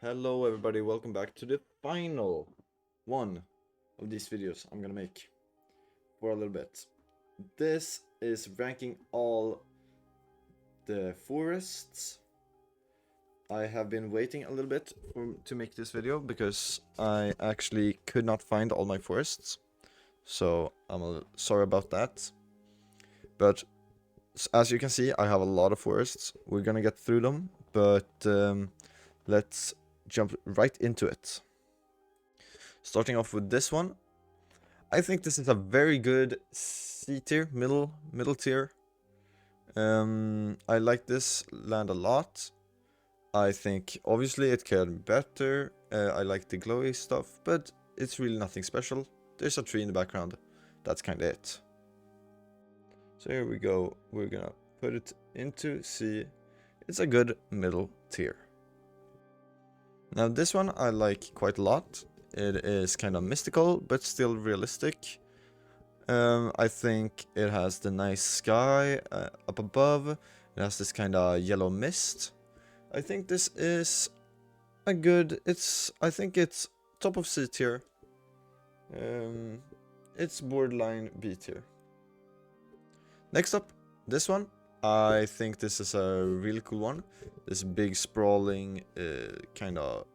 Hello everybody, welcome back to the final one of these videos I'm gonna make for a little bit. This is ranking all the forests. I have been waiting a little bit to make this video because I actually could not find all my forests. So I'm sorry about that. But as you can see, I have a lot of forests. We're gonna get through them, but let's jump right into it. Starting off with this one, I think this is a very good C tier, middle tier. I like this land a lot. I think obviously it can be better. I like the glowy stuff, but it's really nothing special. There's a tree in the background. That's kind of it. So here we go. We're gonna put it into C. It's a good middle tier. Now this one I like quite a lot. It is kind of mystical, but still realistic. I think it has the nice sky up above. It has this kind of yellow mist. I think this is a good. I think it's top of C tier. It's borderline B tier. Next up, this one. I think this is a really cool one. This big sprawling kind of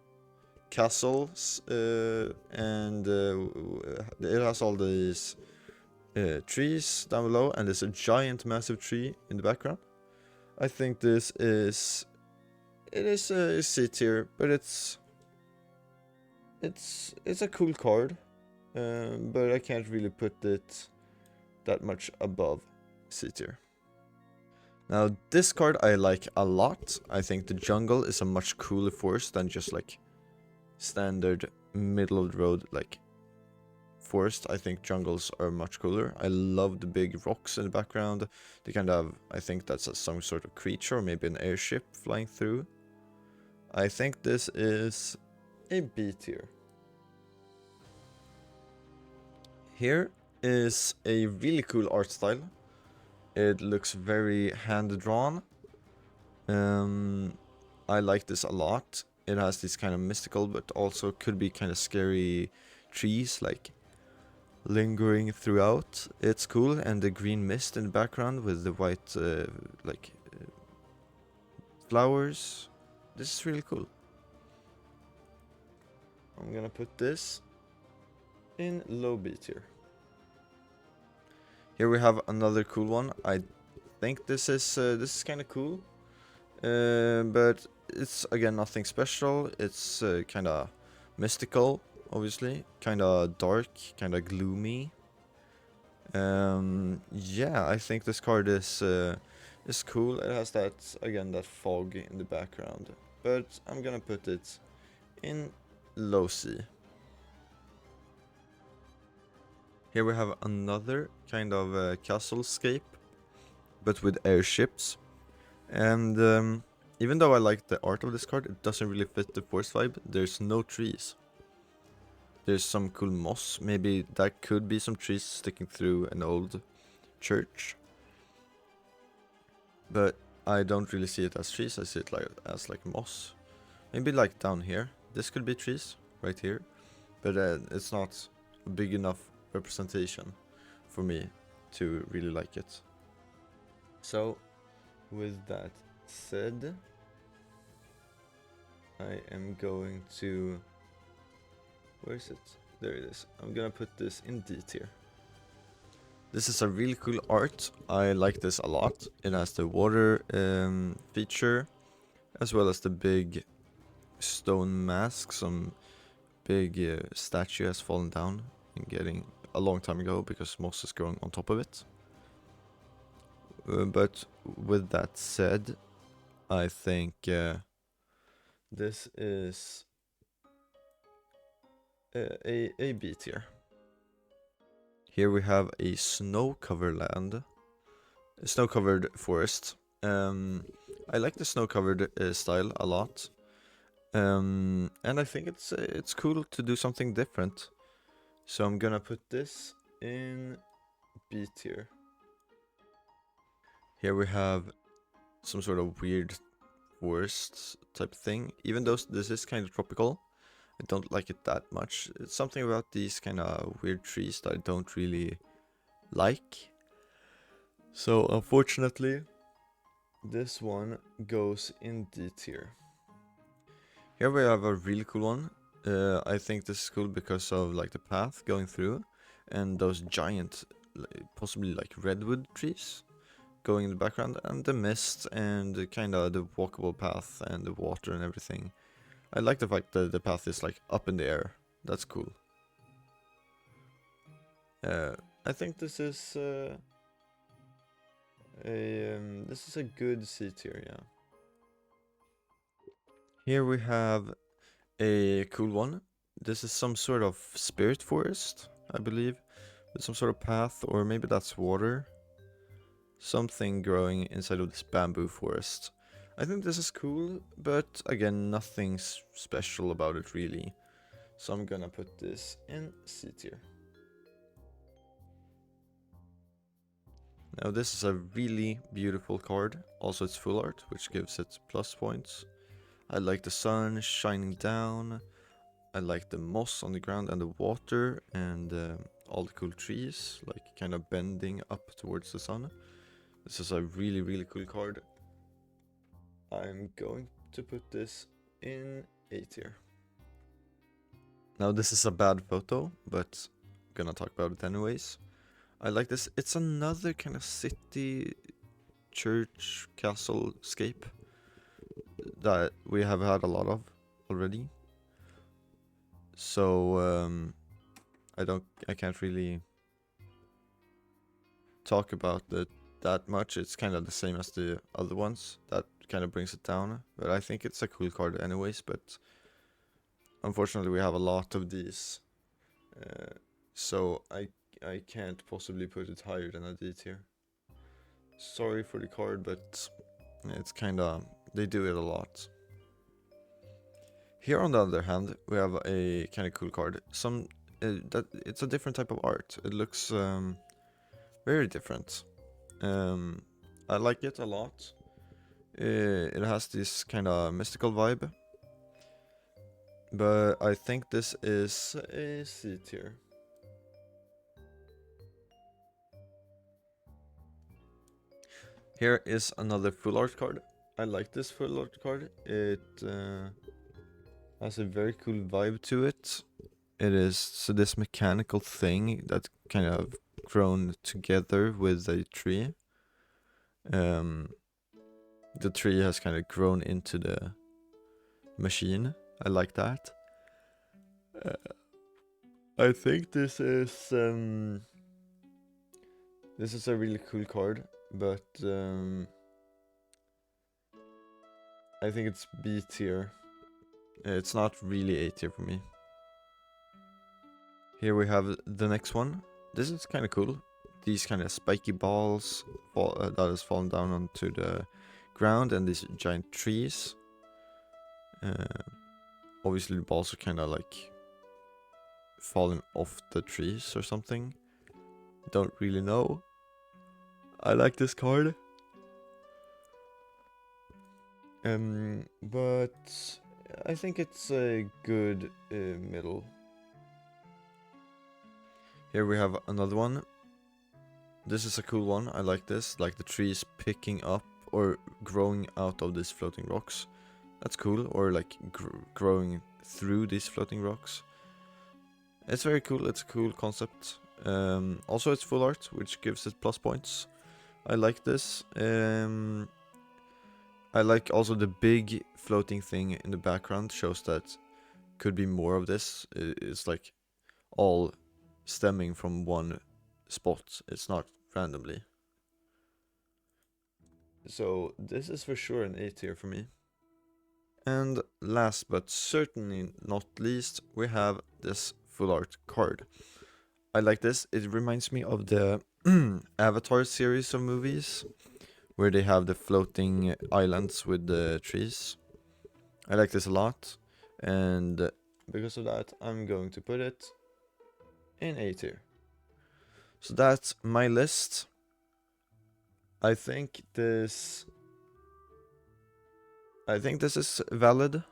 castles, and it has all these trees down below, and there's a giant massive tree in the background. I think this is a C tier, but it's a cool card, but I can't really put it that much above C tier. Now this card I like a lot. I think the jungle is a much cooler forest than just like standard middle of the road like forest. I think jungles are much cooler. I love the big rocks in the background. They kind of, I think that's some sort of creature or maybe an airship flying through. I think this is a B tier. Here is a really cool art style. It looks very hand-drawn. I like this a lot. It has this kind of mystical but also could be kind of scary trees like lingering throughout. It's cool, and the green mist in the background with the white flowers. This is really cool. I'm gonna put this in low B tier. Here we have another cool one. I think this is kind of cool, but it's again nothing special. It's kind of mystical, obviously, kind of dark, kind of gloomy. Yeah, I think this card is cool. It has that fog in the background, but I'm gonna put it in low C. Here we have another kind of castlescape, but with airships. And even though I like the art of this card, it doesn't really fit the forest vibe. There's no trees. There's some cool moss. Maybe that could be some trees sticking through an old church. But I don't really see it as trees. I see it as moss. Maybe like down here. This could be trees right here. But it's not a big enough representation for me to really like it. So, with that said, I am going to... Where is it? There it is. I'm gonna put this in D tier. This is a really cool art. I like this a lot. It has the water feature, as well as the big stone mask. Some big statue has fallen down and getting a long time ago because moss is growing on top of it. But with that said, I think this is a B tier. Here we have a snow-covered land, a snow-covered forest. I like the snow-covered style a lot, and I think it's cool to do something different. So I'm gonna put this in B tier. Here we have some sort of weird forest type thing. Even though this is kind of tropical, I don't like it that much. It's something about these kind of weird trees that I don't really like. So unfortunately, this one goes in D tier. Here we have a really cool one. I think this is cool because of like the path going through and those giant, possibly like redwood trees going in the background, and the mist and kind of the walkable path and the water and everything. I like the fact that the path is like up in the air. That's cool. I think this is a good C tier, yeah. Here we have a cool one. This is some sort of spirit forest, I believe. With some sort of path, or maybe that's water. Something growing inside of this bamboo forest. I think this is cool, but again, nothing special about it really. So I'm gonna put this in C tier. Now this is a really beautiful card. Also it's full art, which gives it plus points. I like the sun shining down. I like the moss on the ground and the water and all the cool trees, like kind of bending up towards the sun. This is a really, really cool card. I'm going to put this in A tier. Now this is a bad photo, but I'm gonna talk about it anyways. I like this. It's another kind of city, church, castle scape that we have had a lot of already. So I can't really talk about it that much. It's kind of the same as the other ones. That kind of brings it down. But I think it's a cool card anyways. But unfortunately, we have a lot of these. So I can't possibly put it higher than a D tier. Sorry for the card, but it's kind of, they do it a lot. Here on the other hand, we have a kind of cool card. That it's a different type of art. It looks very different. I like it a lot. It has this kind of mystical vibe. But I think this is a C tier. Here is another full art card. I like this full art card. It has a very cool vibe to it. It is so this mechanical thing that kind of grown together with a tree. The tree has kind of grown into the machine. I like that. I think this is a really cool card, but I think it's B tier. It's not really A tier for me. Here we have the next one. This is kind of cool. These kind of spiky balls that has fallen down onto the ground, and these giant trees. Obviously the balls are kind of like falling off the trees or something. Don't really know. I like this card. But I think it's a good middle. Here we have another one. This is a cool one. I like this. Like the trees picking up or growing out of these floating rocks. That's cool. Or like growing through these floating rocks. It's very cool. It's a cool concept. Also, it's full art, which gives it plus points. I like this. I like also the big floating thing in the background. Shows that could be more of this. It's like all stemming from one spot. It's not randomly. So this is for sure an A tier for me. And last but certainly not least, we have this full art card. I like this. It reminds me of the Avatar series of movies, where they have the floating islands with the trees. I like this a lot, and because of that, I'm going to put it in A tier. So that's my list. I think this I think this is valid.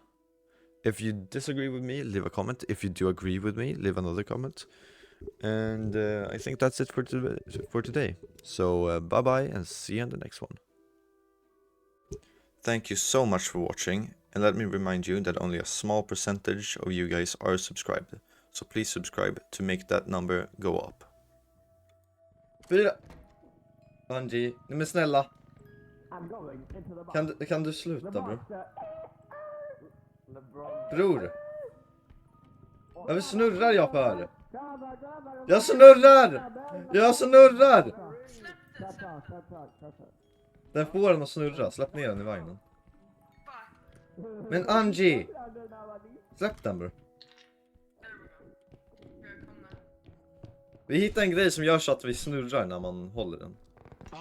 If you disagree with me, leave a comment. If you do agree with me, leave another comment. And I think that's it for today. So bye bye and see you in the next one. Thank you so much for watching, and let me remind you that only a small percentage of you guys are subscribed. So please subscribe to make that number go up. 4. Angie, nej men snälla. Kan du sluta, bro? Bror. Varför snurrar jag för? Jag snurrar! Jag snurrar! Den får den att snurra. Släpp ner den i vagnen. Men Angie! Släpp den, bro. Vi hittar en grej som gör så att vi snurrar när man håller den. Ja,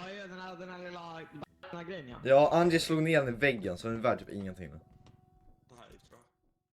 den här lilla grejen, ja. Ja, Angie slog ner den i väggen så den är värd typ ingenting nu.